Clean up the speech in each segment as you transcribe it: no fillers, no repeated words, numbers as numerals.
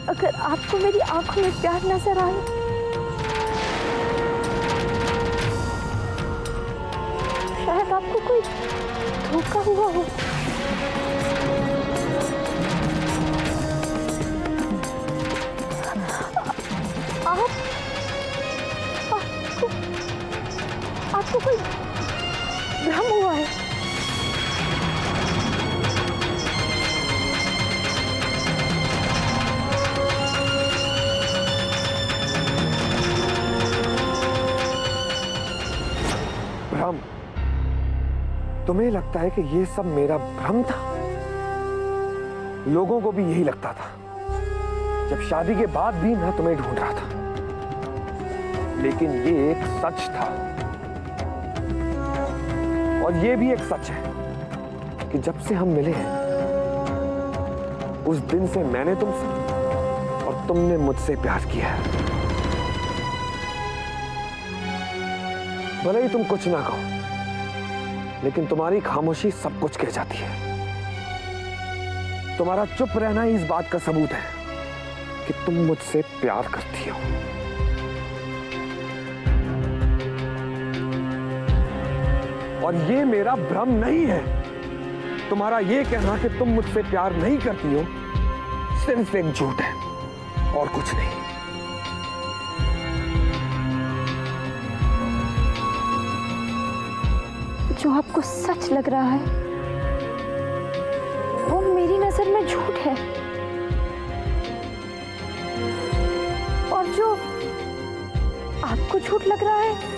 अगर आपको मेरी आंखों में प्यार नजर आए, शायद आपको कोई धोखा हुआ हो। आपको कोई भ्रम हुआ है। भ्रम? तुम्हें लगता है कि ये सब मेरा भ्रम था? लोगों को भी यही लगता था जब शादी के बाद भी मैं तुम्हें ढूंढ रहा था, लेकिन ये एक सच था। और ये भी एक सच है कि जब से हम मिले हैं उस दिन से मैंने तुमसे और तुमने मुझसे प्यार किया है। भले ही तुम कुछ ना कहो, लेकिन तुम्हारी खामोशी सब कुछ कह जाती है। तुम्हारा चुप रहना ही इस बात का सबूत है कि तुम मुझसे प्यार करती हो। और ये मेरा भ्रम नहीं है। तुम्हारा ये कहना कि तुम मुझसे प्यार नहीं करती हो सिर्फ एक झूठ है और कुछ नहीं। जो आपको सच लग रहा है वो मेरी नजर में झूठ है, और जो आपको झूठ लग रहा है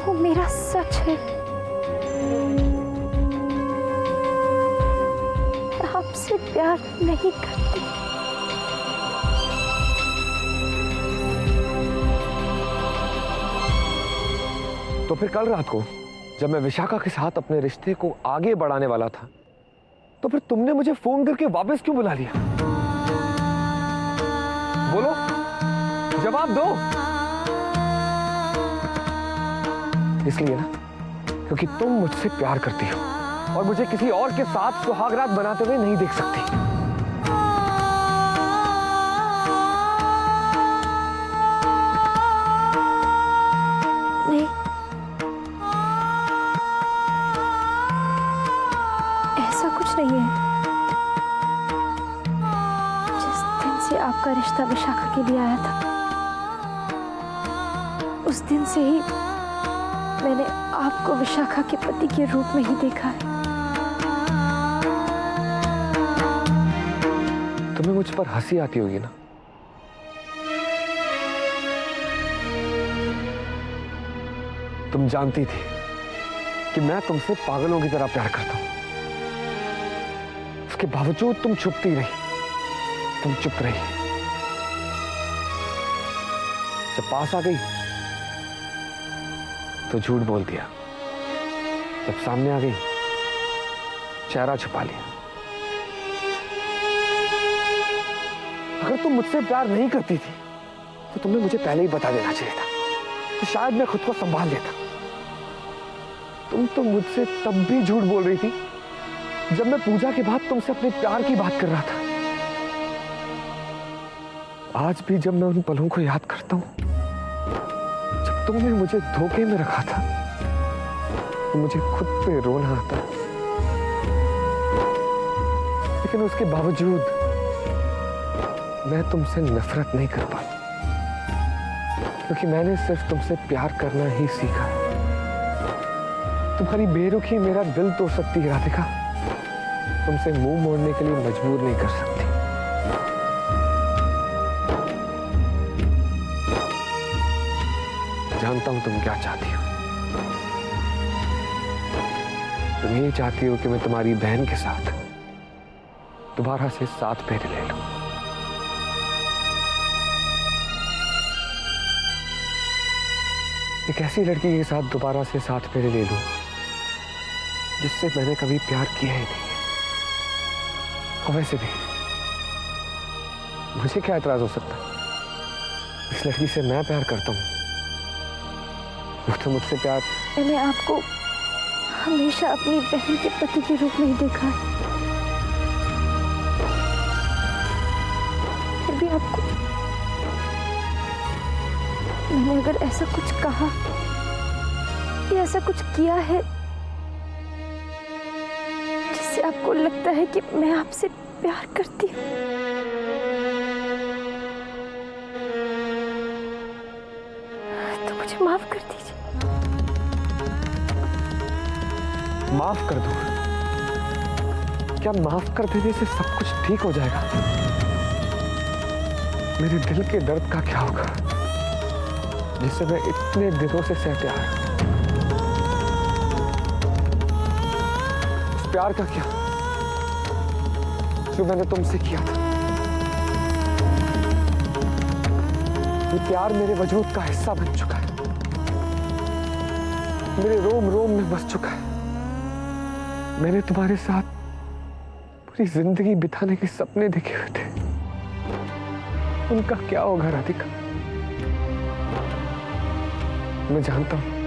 वो मेरा सच है। मैं आपसे प्यार नहीं करती। तो फिर कल रात को जब मैं विशाखा के साथ अपने रिश्ते को आगे बढ़ाने वाला था, तो फिर तुमने मुझे फोन करके वापस क्यों बुला लिया? बोलो, जवाब दो। इसलिए ना, क्योंकि तुम मुझसे प्यार करती हो और मुझे किसी और के साथ सुहागरात बनाते हुए नहीं देख सकती। नहीं, ऐसा कुछ नहीं है। जिस दिन से आपका रिश्ता विशाखा के लिए आया था, उस दिन से ही मैंने आपको विशाखा के पति के रूप में ही देखा है। तुम्हें मुझ पर हंसी आती होगी ना? तुम जानती थी कि मैं तुमसे पागलों की तरह प्यार करता हूं। उसके बावजूद तुम छुपती रही, तुम चुप रही। जब पास आ गई तो झूठ बोल दिया, जब सामने आ गई चेहरा छुपा लिया। अगर तुम मुझसे प्यार नहीं करती थी तो तुमने मुझे पहले ही बता देना चाहिए था, तो शायद मैं खुद को संभाल लेता। तुम तो मुझसे तब भी झूठ बोल रही थी जब मैं पूजा के बाद तुमसे अपने प्यार की बात कर रहा था। आज भी जब मैं उन पलों को याद करता हूं जब तुमने मुझे धोखे में रखा था, तो मुझे खुद पे रोना आता। लेकिन उसके बावजूद मैं तुमसे नफरत नहीं कर पाता, क्योंकि मैंने सिर्फ तुमसे प्यार करना ही सीखा। तुम्हारी बेरुखी मेरा दिल तोड़ सकती है राधिका, तुमसे मुंह मोड़ने के लिए मजबूर नहीं कर सकती। जानता हूं तुम क्या चाहती हो। तुम ये चाहती हो कि मैं तुम्हारी बहन के साथ दोबारा से 7 फेरे ले लूं। एक ऐसी लड़की के साथ दोबारा से 7 फेरे ले लूं जिससे मैंने कभी प्यार किया ही नहीं है। और वैसे भी मुझे क्या एतराज हो सकता है? इस लड़की से मैं प्यार करता हूं, वो तो मुझसे प्यार। मैंने आपको हमेशा अपनी बहन के पति के रूप में ही देखा है। आपको? मैंने अगर ऐसा कुछ कहा या ऐसा कुछ किया है जिससे आपको लगता है कि मैं आपसे प्यार करती हूँ, तो मुझे माफ कर दीजिए। माफ कर दो? क्या माफ कर देने से सब कुछ ठीक हो जाएगा? मेरे दिल के दर्द का क्या होगा जिसे मैं इतने दिनों से सहते आ रहा हूं? उस प्यार का क्या जो मैंने तुमसे किया था? ये प्यार मेरे वजूद का हिस्सा बन चुका है, मेरे रोम रोम में बस चुका है। मैंने तुम्हारे साथ पूरी जिंदगी बिताने के सपने देखे हुए थे, उनका क्या होगा राधिका? मैं जानता हूं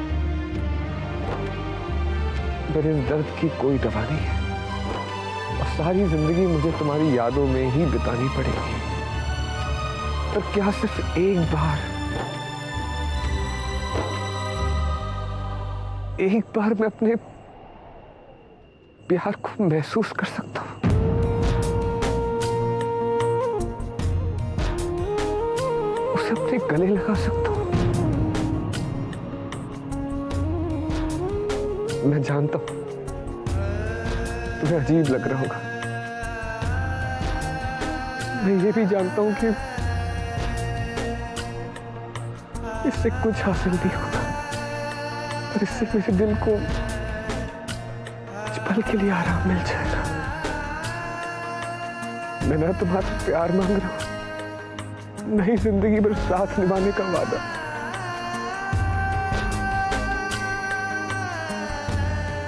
मेरे इस दर्द की कोई दवा नहीं है और सारी जिंदगी मुझे तुम्हारी यादों में ही बितानी पड़ेगी। पर क्या सिर्फ एक बार मैं अपने प्यार को महसूस कर सकता हूं? उसे अपने गले लगा सकता हूं? मैं जानता हूं तुम्हें अजीब लग रहा होगा, मैं ये भी जानता हूं कि इससे कुछ हासिल नहीं होगा, पर इससे मेरे दिल को कुछ पल के लिए आराम मिल जाएगा। मैं ना तुम्हारा प्यार मांग रहा हूं, नहीं जिंदगी भर साथ निभाने का वादा।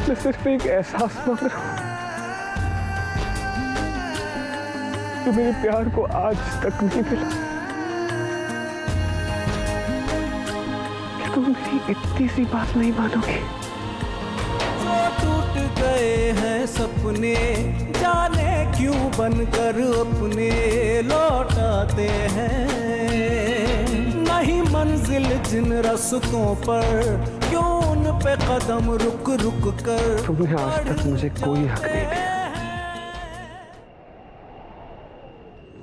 मैं सिर्फ एक एहसास मांग रहा हूं जो मेरे प्यार को आज तक नहीं मिला। क्या तुम मेरी इतनी सी बात नहीं मानोगे? टूट गए हैं सपने, जाने क्यों बनकर अपने लौटाते हैं। नहीं मंजिल जिन रास्तों पर, क्यों उन पे कदम रुक रुक कर। तुमने आज तक मुझे कोई हक नहीं दिया,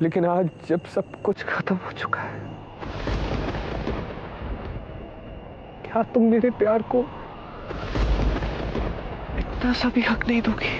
लेकिन आज जब सब कुछ खत्म हो चुका है, क्या तुम मेरे प्यार को इतना सा भी हक नहीं दोगी?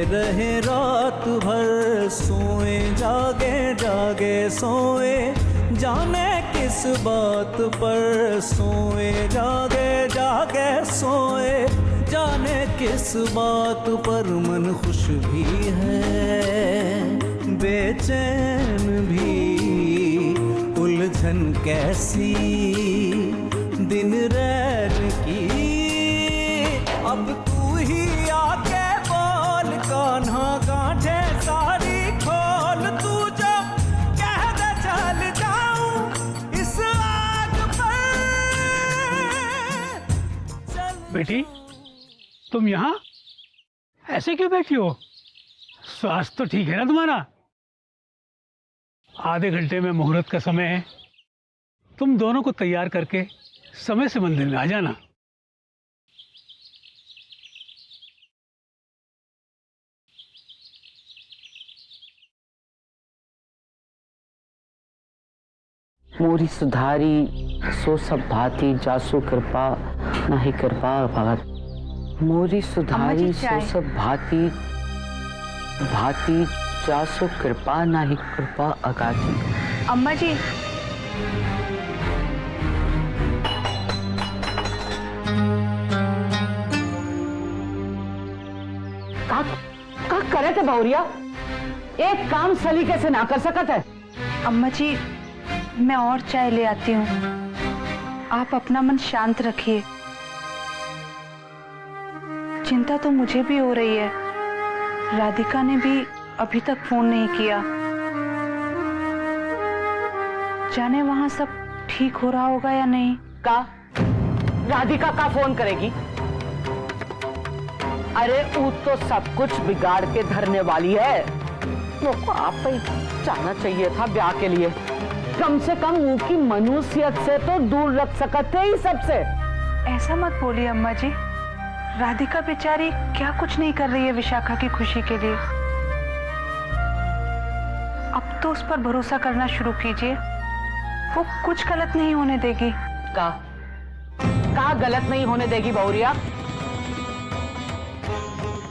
रहे रात भर, सोए जागे जागे सोए, जाने किस बात पर, सोए जागे जागे सोए, जाने किस बात पर। मन खुश भी है बेचैन भी, उलझन कैसी दिन रैन की। अब तू ही आके बोल, कान्हा गांठे सारी खोल, तू जो कह दे चल जाऊं इस आग पर। बेटी, तुम यहाँ ऐसे क्यों बैठी हो? स्वास्थ्य तो ठीक है ना तुम्हारा? आधे घंटे में मुहूर्त का समय है, तुम दोनों को तैयार करके समय से मंदिर में आ जाना। मोरी सुधारी सो सब भांति, जासु कृपा नाही कृपा भगत। मोरी सुधारी सो सब भांति भांति, जासु कृपा नाही कृपा अगाधी। अम्मा जी, का करे थे बहुरिया? एक काम सलीके से ना कर सकत है? अम्मा जी, मैं और चाय ले आती हूँ, आप अपना मन शांत रखिए। चिंता तो मुझे भी हो रही है, राधिका ने भी अभी तक फोन नहीं किया। जाने वहां सब ठीक हो रहा होगा या नहीं। का राधिका का फोन करेगी? अरे वो तो सब कुछ बिगाड़ के धरने वाली है। वो आप ही जाना चाहिए था ब्याह के लिए। कम से कम वो की मनुष्यत से तो दूर रख सकते ही सबसे। ऐसा मत बोलिए अम्मा जी, राधिका बेचारी क्या कुछ नहीं कर रही है विशाखा की खुशी के लिए। अब तो उस पर भरोसा करना शुरू कीजिए, वो कुछ गलत नहीं होने देगी। का गलत नहीं होने देगी बहुरिया?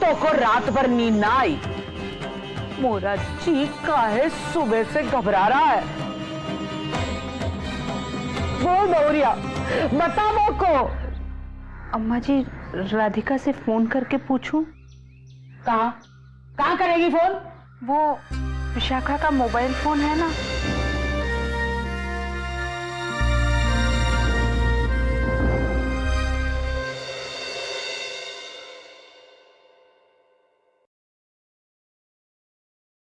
तो को रात भर नींद ना आई? मोरा जी काहे सुबह से घबरा रहा है? बोल बहुरिया, बता वो को। अम्मा जी, राधिका से फोन करके पूछूं? कहाँ करेगी फोन? वो विशाखा का मोबाइल फोन है ना।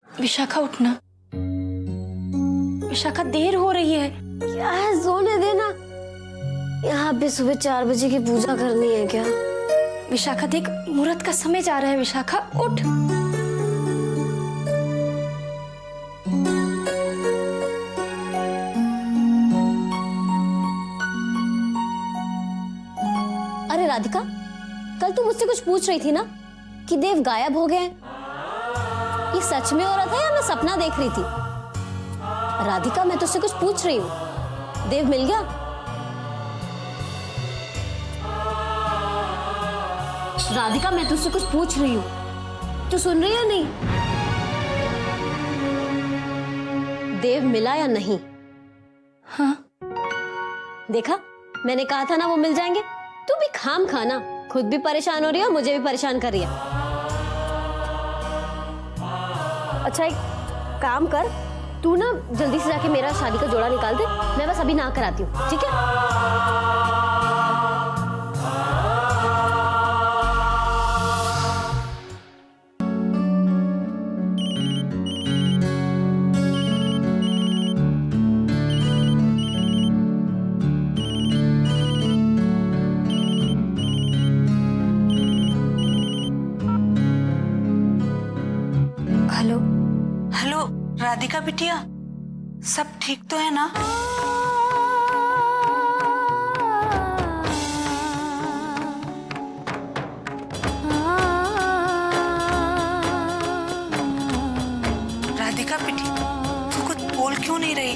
विशाखा उठना, विशाखा देर हो रही है। क्या है, सोने देना। यहाँ पे सुबह 4 बजे की पूजा करनी है क्या? विशाखा देख, मुहूर्त का समय जा रहा है। विशाखा उठ। अरे राधिका, कल तू मुझसे कुछ पूछ रही थी ना कि देव गायब हो गए। ये सच में हो रहा था या मैं सपना देख रही थी? राधिका, मैं तुझसे कुछ पूछ रही हूँ। देव मिल गया? राधिका, मैं तुझसे कुछ पूछ रही हूँ, तू सुन रही है नहीं? देव मिला या नहीं? हाँ। देखा, मैंने कहा था ना वो मिल जाएंगे। तू भी खाम खाना, खुद भी परेशान हो रही है और मुझे भी परेशान कर रही है। अच्छा एक काम कर, तू ना जल्दी से जाके मेरा शादी का जोड़ा निकाल दे। मैं बस अभी ना कराती हूँ, ठीक है? हेलो हेलो, राधिका बिटिया, सब ठीक तो है ना? राधिका बिटिया, तू कुछ बोल क्यों नहीं रही?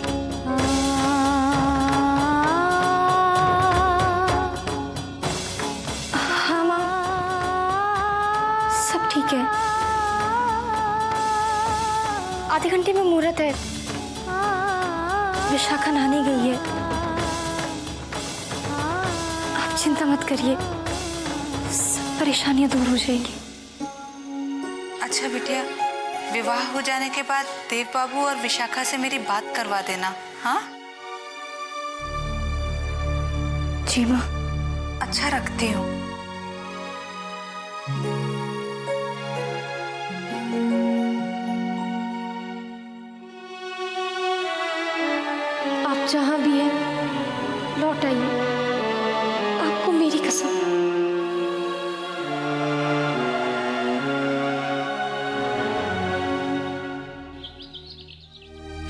हाँ माँ, सब ठीक है। आधे घंटे में मुहूर्त है। विशाखा नहाने गई है। आप चिंता मत करिए, सब परेशानियां दूर हो जाएंगी। अच्छा बिटिया, विवाह हो जाने के बाद देव बाबू और विशाखा से मेरी बात करवा देना, हाँ? जी माँ। अच्छा रखती हूँ। आप जहाँ भी हैं लौट आइए, आपको मेरी कसम।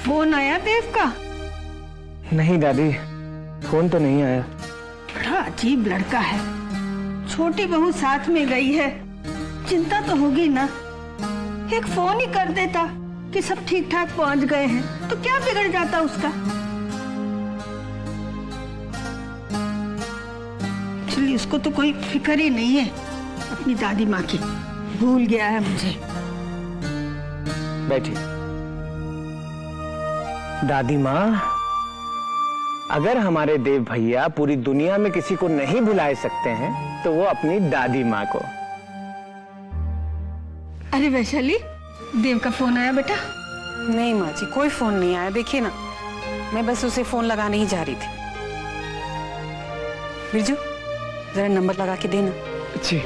फोन आया देव का? नहीं दादी, फोन तो नहीं आया। बड़ा अजीब लड़का है। छोटी बहू साथ में गई है, चिंता तो होगी ना। एक फोन ही कर देता कि सब ठीक ठाक पहुंच गए हैं, तो क्या बिगड़ जाता उसका। एक्चुअली उसको तो कोई फिक्र ही नहीं है अपनी दादी माँ की। भूल गया है मुझे। बैठिए। दादी माँ, अगर हमारे देव भैया पूरी दुनिया में किसी को नहीं भुला सकते हैं तो वो अपनी दादी माँ को। अरे वैशाली, देव का फोन आया बेटा? नहीं माँ जी, कोई फोन नहीं आया। देखिए ना, मैं बस उसे फोन लगाने ही जा रही थी। बिरजू, जरा नंबर लगा के देना। जी।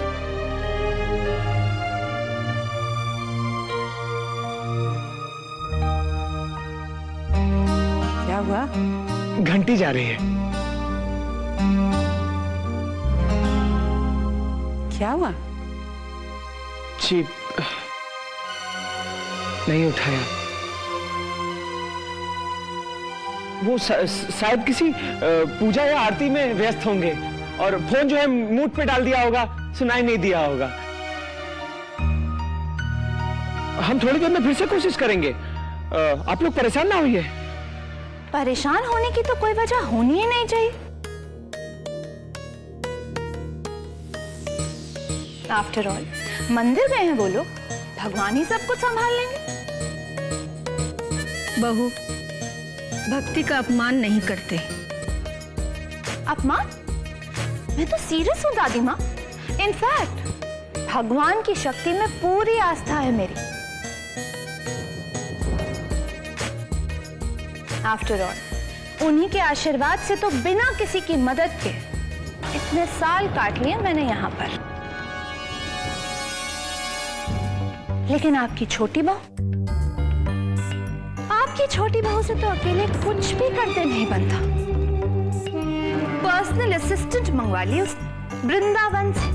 क्या हुआ? घंटी जा रही है। क्या हुआ? जी, नहीं उठाया। वो शायद किसी पूजा या आरती में व्यस्त होंगे और फोन जो है मूड पे डाल दिया होगा, सुनाई नहीं दिया होगा। हम थोड़ी देर में फिर से कोशिश करेंगे। आप लोग परेशान ना होइए। परेशान होने की तो कोई वजह होनी ही नहीं चाहिए। आफ्टर ऑल मंदिर गए हैं वो लोग, भगवान ही सब कुछ संभाल लेंगे। बहू, भक्ति का अपमान नहीं करते। अपमान? मैं तो सीरियस हूँ दादी माँ। इनफैक्ट भगवान की शक्ति में पूरी आस्था है मेरी। आफ्टर ऑल उन्हीं के आशीर्वाद से तो बिना किसी की मदद के इतने साल काट लिए मैंने यहाँ पर। लेकिन आपकी छोटी बहू से तो अकेले कुछ भी करते नहीं बनता। पर्सनल असिस्टेंट मंगवा ली उसने वृंदावन से,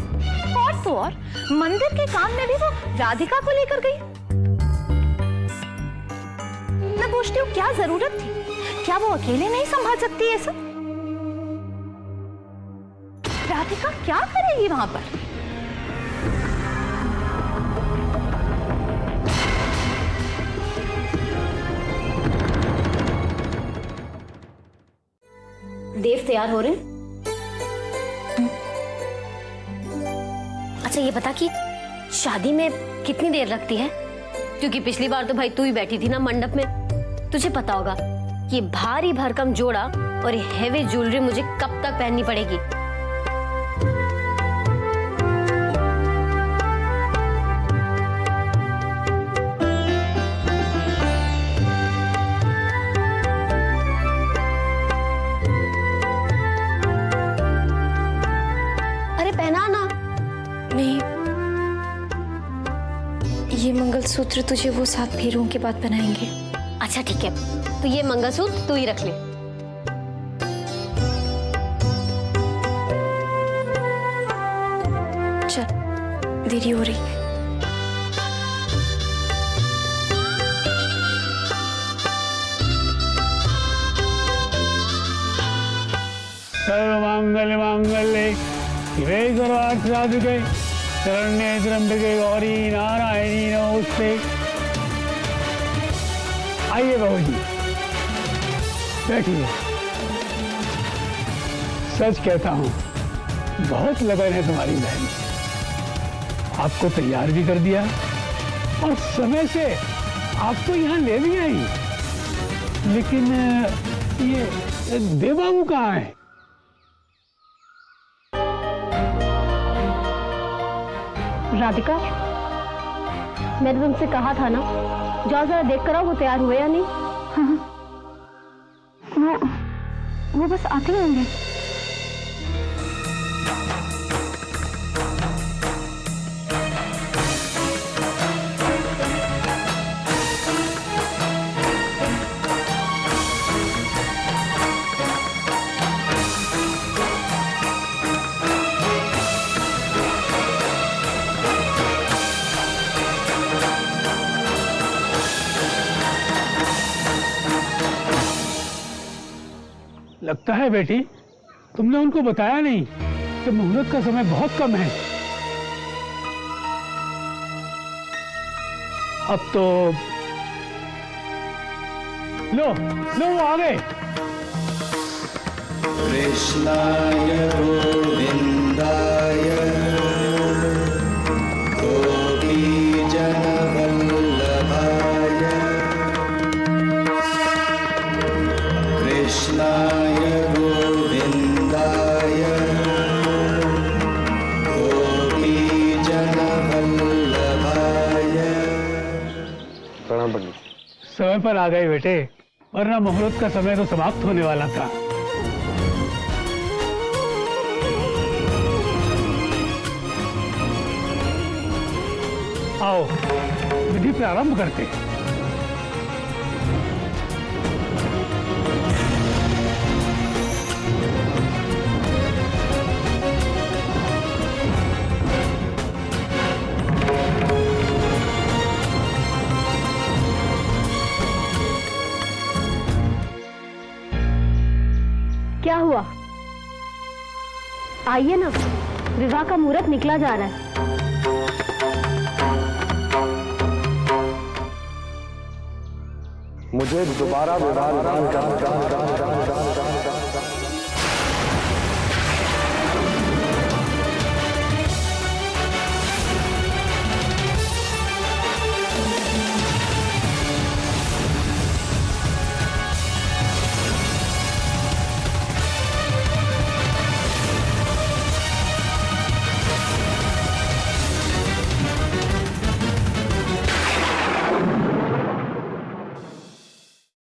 और तो और मंदिर के काम में भी वो राधिका को लेकर गई। मैं पूछती हूँ, क्या जरूरत थी? क्या वो अकेले नहीं संभाल सकती है सब? राधिका क्या करेगी वहां पर? देव तैयार हो रहे हैं? अच्छा ये बता कि शादी में कितनी देर लगती है? क्योंकि पिछली बार तो भाई तू ही बैठी थी ना मंडप में, तुझे पता होगा ये भारी भरकम जोड़ा और ये हेवी ज्वेलरी मुझे कब तक पहननी पड़ेगी? अरे पहना ना। नहीं, ये मंगलसूत्र तुझे वो 7 फेरों के बाद पहनाएंगे। अच्छा ठीक है, तो ये मंगलसूत्र तू ही रख ले। चल, देरी हो रही है। सर्वमंगल मांगल्ये शिवे सर्वार्थसाधिके शरण्ये त्र्यंबके गौरी नारायणी नमोस्तुते। आइए बहू जी, बैठिए। सच कहता हूँ, बहुत लगन है तुम्हारी बहन। आपको तैयार भी कर दिया और समय से आपको यहाँ ले भी आई, लेकिन ये देवबाबू कहाँ है? राधिका, मैंने तुमसे कहा था ना, जाओ जरा देख कर आओ वो तैयार हुए या नहीं। वो बस आते ही होंगे। लगता है बेटी तुमने उनको बताया नहीं कि मुहूर्त का समय बहुत कम है। अब तो लो वो आ गए। कृष्णाय गोविंदाय गोपीजनवल्लभाय कृष्णाय गोविंदाय गोपीजनवल्लभाय। प्रणाम पंडित। समय पर आ गए बेटे, वरना मुहूर्त का समय तो समाप्त होने वाला था। आओ विधि प्रारंभ करते हैं। क्या हुआ? आइए ना, विवाह का मुहूर्त निकला जा रहा है। मुझे दोबारा विवाह